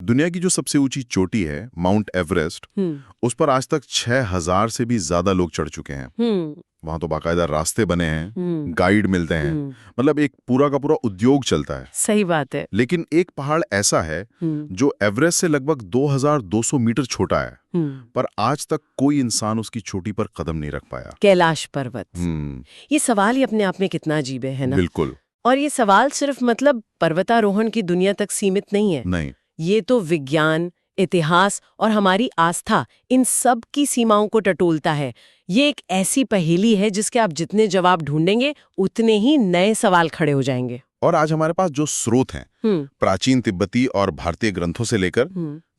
दुनिया की जो सबसे ऊंची चोटी है माउंट एवरेस्ट, उस पर आज तक 6000 से भी ज्यादा लोग चढ़ चुके हैं। वहां तो बाकायदा रास्ते बने हैं, गाइड मिलते हैं, मतलब एक पूरा का पूरा उद्योग चलता है। सही बात है। लेकिन एक पहाड़ ऐसा है जो एवरेस्ट से लगभग 2200 मीटर छोटा है, पर आज तक कोई इंसान उसकी चोटी पर कदम नहीं रख पाया। कैलाश पर्वत। ये सवाल ही अपने आप में कितना अजीब है ना? बिल्कुल। और ये सवाल सिर्फ मतलब पर्वतारोहण की दुनिया तक सीमित नहीं है। नहीं, ये तो विज्ञान, इतिहास और हमारी आस्था, इन सब की सीमाओं को टटोलता है। ये एक ऐसी पहेली है जिसके आप जितने जवाब ढूंढेंगे उतने ही नए सवाल खड़े हो जाएंगे। और आज हमारे पास जो स्रोत हैं, प्राचीन तिब्बती और भारतीय ग्रंथों से लेकर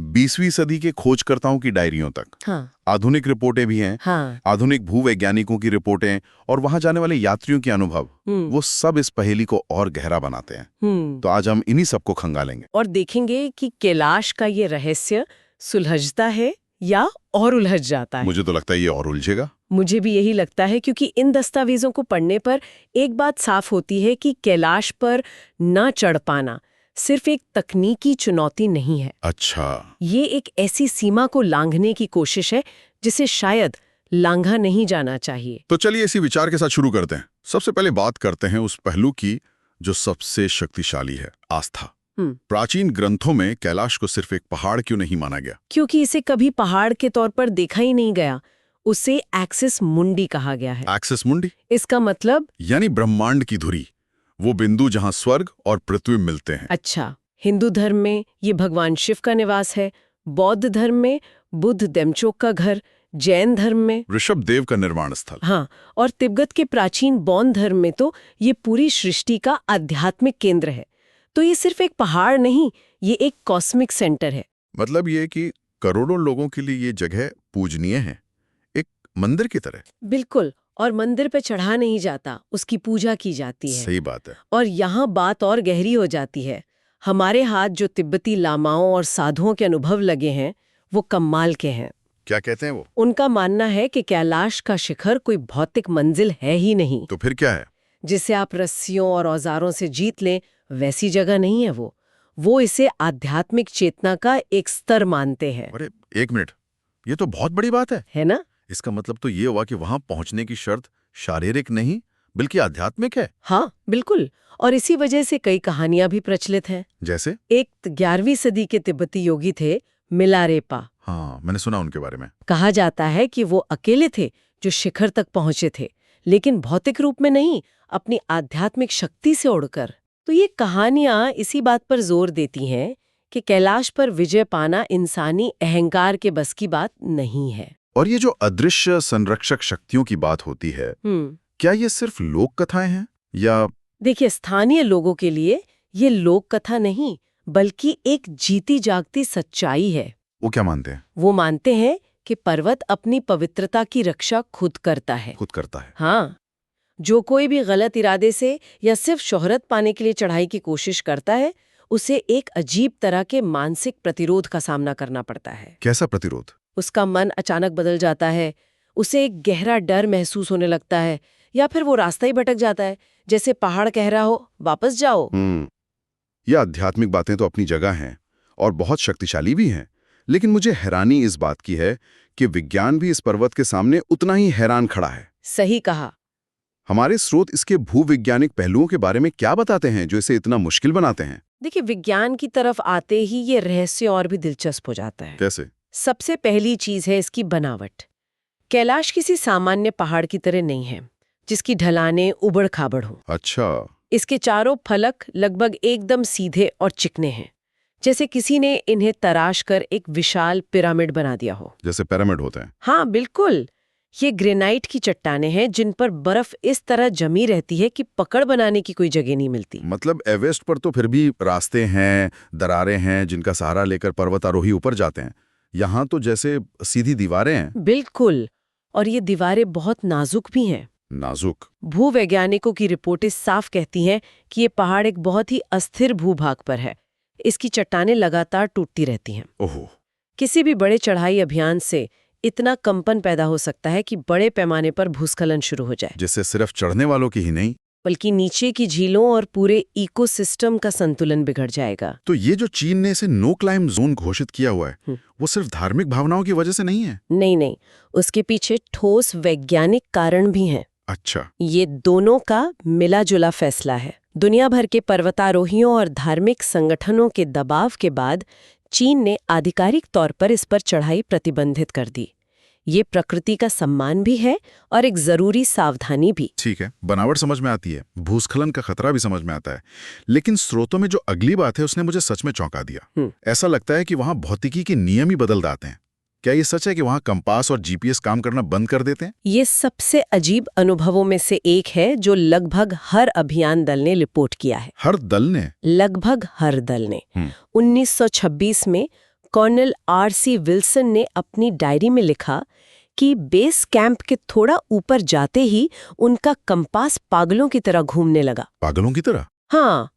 20वीं सदी के खोजकर्ताओं की डायरियों तक, आधुनिक रिपोर्टें भी हैं, आधुनिक भूवैज्ञानिकों की रिपोर्टें और वहां जाने वाले यात्रियों के अनुभव, वो सब इस पहेली को और गहरा बनाते हैं। तो आज हम इन्हीं सबको खंगालेंगे और देखेंगे कि कैलाश का ये रहस्य सुलझता है या और उलझ जाता है। मुझे तो लगता है ये और उलझेगा। मुझे भी यही लगता है, क्योंकि इन दस्तावेजों को पढ़ने पर एक बात साफ होती है कि कैलाश पर न चढ़ पाना सिर्फ एक तकनीकी चुनौती नहीं है। अच्छा, ये एक ऐसी सीमा को लांघने की कोशिश है जिसे शायद लांघा नहीं जाना चाहिए। तो चलिए इसी विचार के साथ शुरू करते हैं। सबसे पहले बात करते हैं उस पहलू की जो सबसे शक्तिशाली है, आस्था। प्राचीन ग्रंथों में कैलाश को सिर्फ एक पहाड़ क्यों नहीं माना गया? क्योंकि इसे कभी पहाड़ के तौर पर देखा ही नहीं गया। उसे एक्सिस मुंडी कहा गया है। एक्सिस मुंडी? इसका मतलब यानी ब्रह्मांड की धुरी, वो बिंदु जहां स्वर्ग और पृथ्वी मिलते हैं। अच्छा, हिंदू धर्म में ये भगवान शिव का निवास है, बौद्ध धर्म में बुद्ध देमचोक का घर, जैन धर्म में ऋषभदेव का निर्माण स्थल, हाँ, और तिब्बत के प्राचीन बौद्ध धर्म में तो ये पूरी सृष्टि का आध्यात्मिक केंद्र है। तो ये सिर्फ एक पहाड़ नहीं, ये एक कॉस्मिक सेंटर है। मतलब ये कि करोड़ों लोगों के लिए ये जगह पूजनीय है, एक मंदिर की तरह। बिल्कुल, और मंदिर पे चढ़ा नहीं जाता, उसकी पूजा की जाती है। सही बात है। और यहाँ बात और गहरी हो जाती है। हमारे हाथ जो तिब्बती लामाओं और साधुओं के अनुभव लगे हैं, वो कमाल के हैं। क्या कहते हैं वो? उनका मानना है कि कैलाश का शिखर कोई भौतिक मंजिल है ही नहीं। तो फिर क्या है? जिसे आप रस्सियों और औजारों से जीत लें, वैसी जगह नहीं है वो इसे आध्यात्मिक चेतना का एक स्तर मानते हैं। अरे एक मिनट, ये तो बहुत बड़ी बात है ना? इसका मतलब तो ये हुआ कि वहां पहुंचने की शर्त शारीरिक नहीं बल्कि आध्यात्मिक है। हाँ बिल्कुल, और इसी वजह से कई कहानियां भी प्रचलित हैं। जैसे एक 11वीं सदी के तिब्बती योगी थे मिलारेपा। हाँ, मैंने सुना उनके बारे में। कहा जाता है कि वो अकेले थे जो शिखर तक पहुंचे थे, लेकिन भौतिक रूप में नहीं, अपनी आध्यात्मिक शक्ति से उड़कर। तो ये कहानियां इसी बात पर जोर देती हैं कि कैलाश पर विजय पाना इंसानी अहंकार के बस की बात नहीं है। और ये जो अदृश्य संरक्षक शक्तियों की बात होती है, क्या ये सिर्फ लोक कथाएं हैं या? देखिए, स्थानीय लोगों के लिए ये लोक कथा नहीं, बल्कि एक जीती जागती सच्चाई है। वो क्या मानते हैं? वो मानते हैं कि पर्वत अपनी पवित्रता की रक्षा खुद करता है। खुद करता है? हाँ, जो कोई भी गलत इरादे से या सिर्फ शोहरत पाने के लिए चढ़ाई की कोशिश करता है, उसे एक अजीब तरह के मानसिक प्रतिरोध का सामना करना पड़ता है। कैसा प्रतिरोध? उसका मन अचानक बदल जाता है, उसे एक गहरा डर महसूस होने लगता है, या फिर वो रास्ता ही भटक जाता है, जैसे पहाड़ कह रहा हो वापस जाओ। ये आध्यात्मिक बातें तो अपनी जगह हैं और बहुत शक्तिशाली भी हैं, लेकिन मुझे हैरानी इस बात की है कि विज्ञान भी इस पर्वत के सामने उतना ही हैरान खड़ा है। सही कहा। हमारे स्रोत इसके भूवैज्ञानिक पहलुओं के बारे में क्या बताते हैं जो इसे इतना मुश्किल बनाते हैं? देखिए, विज्ञान की तरफ आते ही ये रहस्य और भी दिलचस्प हो जाता है। कैसे? सबसे पहली चीज है इसकी बनावट। कैलाश किसी सामान्य पहाड़ की तरह नहीं है जिसकी ढलानें उबड़ खाबड़ हो। अच्छा। इसके चारों फलक लगभग एकदम सीधे और चिकने हैं, जैसे किसी ने इन्हें तराश कर एक विशाल पिरामिड बना दिया हो। जैसे पिरामिड होते हैं? हाँ बिल्कुल। ये ग्रेनाइट की चट्टानें हैं जिन पर बर्फ इस तरह जमी रहती है कि पकड़ बनाने की कोई जगह नहीं मिलती। मतलब एवरेस्ट पर तो फिर भी रास्ते हैं, दरारें हैं जिनका सहारा लेकर पर्वतारोही ऊपर जाते हैं। यहाँ तो जैसे सीधी दीवारें हैं। बिल्कुल, और ये दीवारें बहुत नाजुक भी हैं। नाजुक? भूवैज्ञानिकों की रिपोर्टें साफ कहती हैं कि ये पहाड़ एक बहुत ही अस्थिर भूभाग पर है। इसकी चट्टानें लगातार टूटती रहती हैं। ओहो। किसी भी बड़े चढ़ाई अभियान से इतना कंपन पैदा हो सकता है कि बड़े पैमाने पर भूस्खलन शुरू हो जाए, जिससे सिर्फ चढ़ने वालों की ही नहीं बल्कि नीचे की झीलों और पूरे इकोसिस्टम का संतुलन बिगड़ जाएगा। तो ये जो चीन ने इसे नो क्लाइम जोन घोषित किया हुआ है, वो सिर्फ धार्मिक भावनाओं की वजह से नहीं है? नहीं, उसके पीछे ठोस वैज्ञानिक कारण भी हैं। अच्छा। ये दोनों का मिला जुला फैसला है। दुनिया भर के पर्वतारोहियों और धार्मिक संगठनों के दबाव के बाद चीन ने आधिकारिक तौर पर इस पर चढ़ाई प्रतिबंधित कर दी। ये प्रकृति का सम्मान भी है और एक जरूरी सावधानी भी। ठीक है, बनावट समझ में आती है, भूस्खलन का खतरा भी समझ में आता है, लेकिन स्रोतों में जो अगली बात है उसने मुझे सच में चौंका दिया। ऐसा लगता है कि वहां भौतिकी के नियम ही बदल जाते हैं। क्या ये सच है कि वहां कंपास और जीपीएस काम करना बंद कर देते हैं? ये सबसे अजीब अनुभवों में से एक है जो लगभग हर अभियान दल ने रिपोर्ट किया है। हर दल ने? लगभग हर दल ने। 1926 में कर्नल आर.सी. विल्सन ने अपनी डायरी में लिखा कि बेस कैंप के थोड़ा ऊपर जाते ही उनका कंपास पागलों की तरह घूमने लगा। पागलों की तरह? हाँ।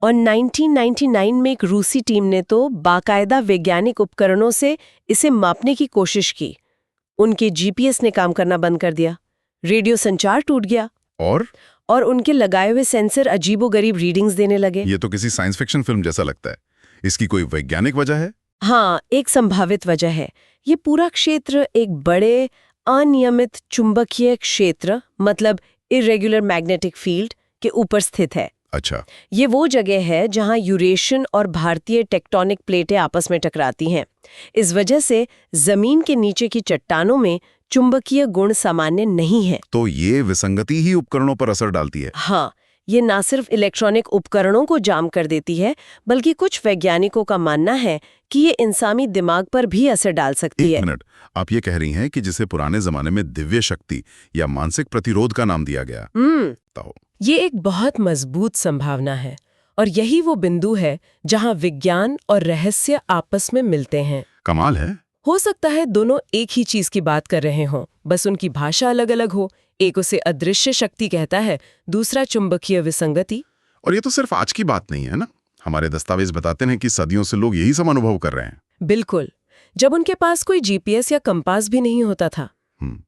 और 1999 में एक रूसी टीम ने तो बाकायदा वैज्ञानिक उपकरणों से इसे मापने की कोशिश की। उनके जीपीएस ने काम करना बंद कर दिया, रेडियो संचार टूट गया और उनके लगाए हुए सेंसर अजीबोगरीब रीडिंग्स देने लगे। ये तो किसी साइंस फिक्शन फिल्म जैसा लगता है। इसकी कोई वैज्ञानिक वजह है? हाँ, एक संभावित वजह है। ये पूरा क्षेत्र एक बड़े अनियमित चुंबकीय क्षेत्र, मतलब इरेगुलर मैग्नेटिक फील्ड के ऊपर स्थित है। अच्छा। ये वो जगह है जहां यूरेशियन और भारतीय टेक्टोनिक प्लेटें आपस में टकराती हैं। इस वजह से जमीन के नीचे की चट्टानों में चुंबकीय गुण सामान्य नहीं है। तो ये विसंगति ही उपकरणों पर असर डालती है? हाँ, ये ना सिर्फ इलेक्ट्रॉनिक उपकरणों को जाम कर देती है, बल्कि कुछ वैज्ञानिकों का मानना है कि ये इंसानी दिमाग पर भी असर डाल सकती है। एक मिनट, आप ये कह रही हैं कि जिसे पुराने जमाने में दिव्य शक्ति या मानसिक प्रतिरोध का नाम दिया गया। तो ये एक बहुत मजबूत संभावना है और यही वो बिंदु है जहां विज्ञान और रहस्य आपस में मिलते हैं। कमाल है। हो सकता है दोनों एक ही चीज की बात कर रहे हों, बस उनकी भाषा अलग अलग हो। एक उसे अदृश्य शक्ति कहता है, दूसरा चुंबकीय विसंगति। और ये तो सिर्फ आज की बात नहीं है ना, हमारे दस्तावेज बताते हैं कि सदियों से लोग यही सब अनुभव कर रहे हैं। बिल्कुल। जब उनके पास कोई जीपीएस या कंपास भी नहीं होता था,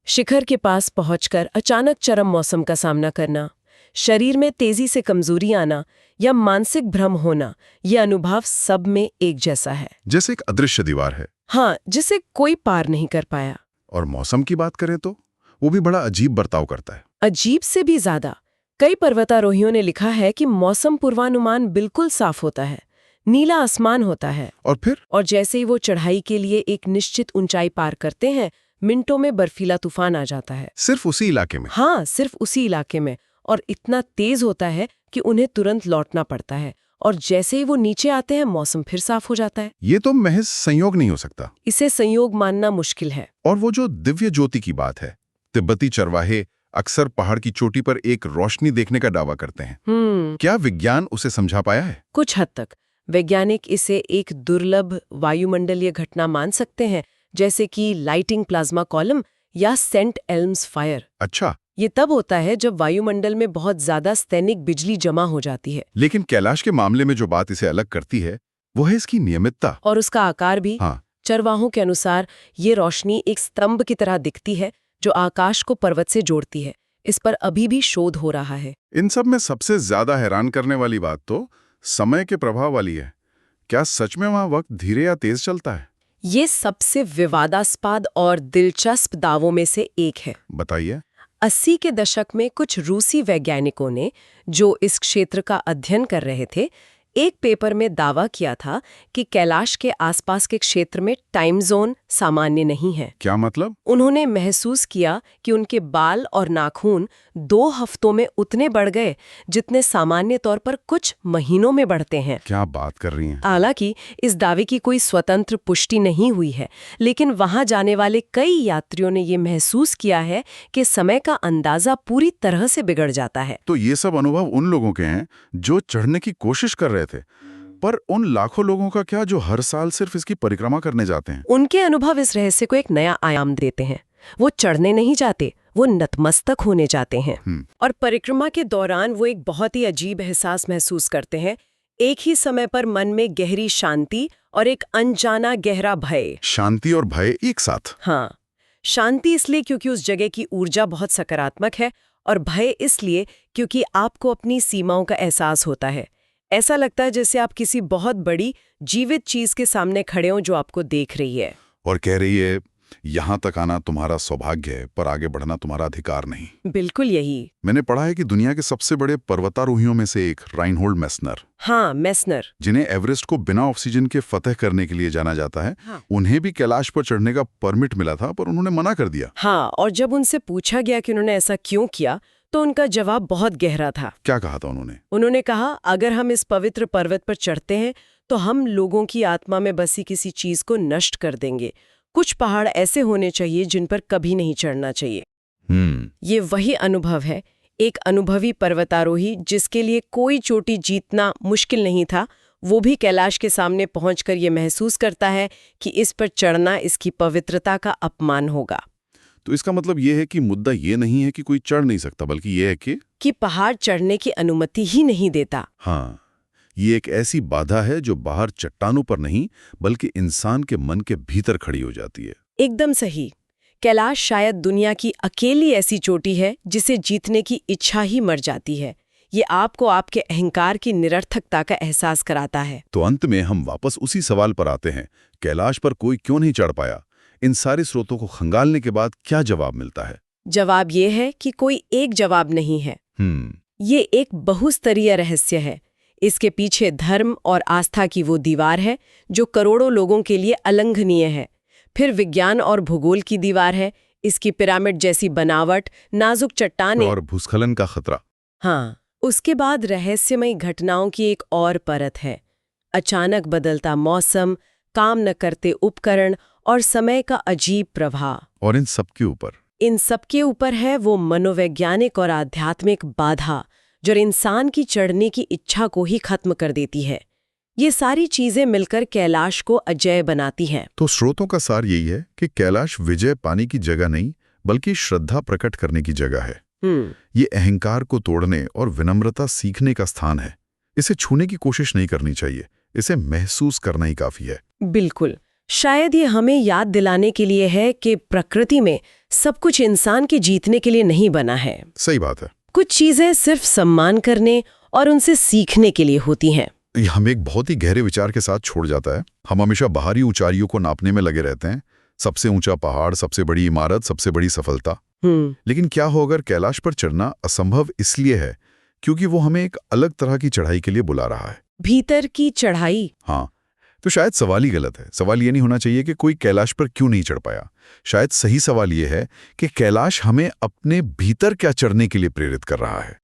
शिखर के पास पहुंचकर अचानक चरम मौसम का सामना करना, शरीर में तेजी से कमजोरी आना या मानसिक भ्रम होना, ये अनुभव सब में एक जैसा है, जैसे एक अदृश्य दीवार है। हाँ, जिसे कोई पार नहीं कर पाया। और मौसम की बात करें तो वो भी बड़ा अजीब बर्ताव करता है। अजीब से भी ज्यादा। कई पर्वतारोहियों ने लिखा है कि मौसम पूर्वानुमान बिल्कुल साफ होता है, नीला आसमान होता है, और जैसे ही वो चढ़ाई के लिए एक निश्चित ऊंचाई पार करते हैं, मिनटों में बर्फीला तूफान आ जाता है। सिर्फ उसी इलाके में? हाँ, सिर्फ उसी इलाके में, और इतना तेज होता है कि उन्हें तुरंत लौटना पड़ता है। और जैसे ही वो नीचे आते हैं, मौसम फिर साफ हो जाता है। ये तो महज संयोग नहीं हो सकता। इसे संयोग मानना मुश्किल है। और वो जो दिव्य ज्योति की बात है, तिब्बती चरवाहे अक्सर पहाड़ की चोटी पर एक रोशनी देखने का दावा करते हैं। क्या विज्ञान उसे समझा पाया है? कुछ हद तक। वैज्ञानिक इसे एक दुर्लभ वायुमंडलीय घटना मान सकते हैं, जैसे कि लाइटिंग प्लाज्मा कॉलम या सेंट एल्म्स फायर। अच्छा। ये तब होता है जब वायुमंडल में बहुत ज्यादा स्तैनिक बिजली जमा हो जाती है। लेकिन कैलाश के मामले में जो बात इसे अलग करती है वो है इसकी नियमितता और उसका आकार भी। हाँ। चरवाहों के अनुसार ये रोशनी एक स्तंभ की तरह दिखती है जो आकाश को पर्वत से जोड़ती है। इस पर अभी भी शोध हो रहा है। इन सब में सबसे ज्यादा हैरान करने वाली बात तो समय के प्रभाव वाली है। क्या सच में वहां वक्त धीरे या तेज चलता है? ये सबसे विवादास्पद और दिलचस्प दावों में से एक है। बताइए। 80 के दशक में कुछ रूसी वैज्ञानिकों ने, जो इस क्षेत्र का अध्ययन कर रहे थे, एक पेपर में दावा किया था कि कैलाश के आसपास के क्षेत्र में टाइम जोन सामान्य नहीं है। क्या मतलब? उन्होंने महसूस किया कि उनके बाल और नाखून 2 हफ्तों में उतने बढ़ गए जितने सामान्य तौर पर कुछ महीनों में बढ़ते हैं। क्या बात कर रही हैं? हालांकि इस दावे की कोई स्वतंत्र पुष्टि नहीं हुई है, लेकिन वहां जाने वाले कई यात्रियों ने ये महसूस किया है कि समय का अंदाजा पूरी तरह से बिगड़ जाता है। तो ये सब अनुभव उन लोगों के हैं जो चढ़ने की कोशिश कर रहे थे, पर उन लाखों लोगों का क्या जो हर साल सिर्फ इसकी परिक्रमा करने जाते हैं? उनके अनुभव इस रहस्य को एक नया आयाम देते हैं। वो चढ़ने नहीं जाते, वो नतमस्तक होने जाते हैं। और परिक्रमा के दौरान वो एक बहुत ही अजीब एहसास महसूस करते हैं। एक ही समय पर मन में गहरी शांति और एक अनजाना गहरा भय। शांति और भय एक साथ? हाँ, शांति इसलिए क्योंकि उस जगह की ऊर्जा बहुत सकारात्मक है, और भय इसलिए क्योंकि आपको अपनी सीमाओं का एहसास होता है। ऐसा लगता है जैसे आप किसी बहुत बड़ी जीवित चीज के सामने खड़े हो जो आपको देख रही है और कह रही है यहां तक आना तुम्हारा सौभाग्य है, पर आगे बढ़ना तुम्हारा अधिकार नहीं। बिल्कुल यही। मैंने पढ़ा है कि दुनिया के सबसे बड़े पर्वतारोहियों में से एक राइनहोल्ड मेस्नर, हाँ मेस्नर, जिन्हें एवरेस्ट को बिना ऑक्सीजन के फतह करने के लिए जाना जाता है, हाँ। उन्हें भी कैलाश पर चढ़ने का परमिट मिला था, पर उन्होंने मना कर दिया। हाँ, और जब उनसे पूछा गया कि उन्होंने ऐसा क्यों किया तो उनका जवाब बहुत गहरा था। क्या कहा था उन्होंने? उन्होंने कहा, अगर हम इस पवित्र पर्वत पर चढ़ते हैं तो हम लोगों की आत्मा में बसी किसी चीज को नष्ट कर देंगे। कुछ पहाड़ ऐसे होने चाहिए जिन पर कभी नहीं चढ़ना चाहिए। ये वही अनुभव है, एक अनुभवी पर्वतारोही जिसके लिए कोई चोटी जीतना मुश्किल नहीं था, वो भी कैलाश के सामने पहुंचकर ये महसूस करता है कि इस पर चढ़ना इसकी पवित्रता का अपमान होगा। तो इसका मतलब ये है कि मुद्दा ये नहीं है कि कोई चढ़ नहीं सकता, बल्कि ये है कि पहाड़ चढ़ने की अनुमति ही नहीं देता। हाँ, ये एक ऐसी बाधा है जो बाहर चट्टानों पर नहीं बल्कि इंसान के मन के भीतर खड़ी हो जाती है। एकदम सही। कैलाश शायद दुनिया की अकेली ऐसी चोटी है जिसे जीतने की इच्छा ही मर जाती है। ये आपको आपके अहंकार की निरर्थकता का एहसास कराता है। तो अंत में हम वापस उसी सवाल पर आते हैं, कैलाश पर कोई क्यों नहीं चढ़ पाया? इन सारे स्रोतों को खंगालने के बाद क्या जवाब मिलता है? जवाब ये है कि कोई एक जवाब नहीं है। ये एक बहुस्तरीय रहस्य है। इसके पीछे धर्म और आस्था की वो दीवार है जो करोड़ों लोगों के लिए अलंघनीय है। फिर विज्ञान और भूगोल की दीवार है, इसकी पिरामिड जैसी बनावट, नाजुक चट्टानें और भूस्खलन का खतरा। हाँ, उसके बाद रहस्यमयी घटनाओं की एक और परत है। अचानक बदलता मौसम, काम न करते उपकरण और समय का अजीब प्रवाह। और इन सबके ऊपर है वो मनोवैज्ञानिक और आध्यात्मिक बाधा जो इंसान की चढ़ने की इच्छा को ही खत्म कर देती है। ये सारी चीजें मिलकर कैलाश को अजेय बनाती हैं। तो स्रोतों का सार यही है कि कैलाश विजय पाने की जगह नहीं बल्कि श्रद्धा प्रकट करने की जगह है। ये अहंकार को तोड़ने और विनम्रता सीखने का स्थान है। इसे छूने की कोशिश नहीं करनी चाहिए, इसे महसूस करना ही काफी है। बिल्कुल। शायद ये हमें याद दिलाने के लिए है कि प्रकृति में सब कुछ इंसान के जीतने के लिए नहीं बना है। सही बात है। कुछ चीजें सिर्फ सम्मान करने और उनसे सीखने के लिए होती हैं। हमें एक बहुत ही गहरे विचार के साथ छोड़ जाता है। हम हमेशा बाहरी ऊंचाइयों को नापने में लगे रहते हैं, सबसे ऊंचा पहाड़, सबसे बड़ी इमारत, सबसे बड़ी सफलता। लेकिन क्या हो अगर कैलाश पर चढ़ना असंभव इसलिए है क्योंकि वो हमें एक अलग तरह की चढ़ाई के लिए बुला रहा है? भीतर की चढ़ाई। हाँ, तो शायद सवाल ही गलत है। सवाल ये नहीं होना चाहिए कि कोई कैलाश पर क्यों नहीं चढ़ पाया। शायद सही सवाल ये है कि कैलाश हमें अपने भीतर क्या चढ़ने के लिए प्रेरित कर रहा है।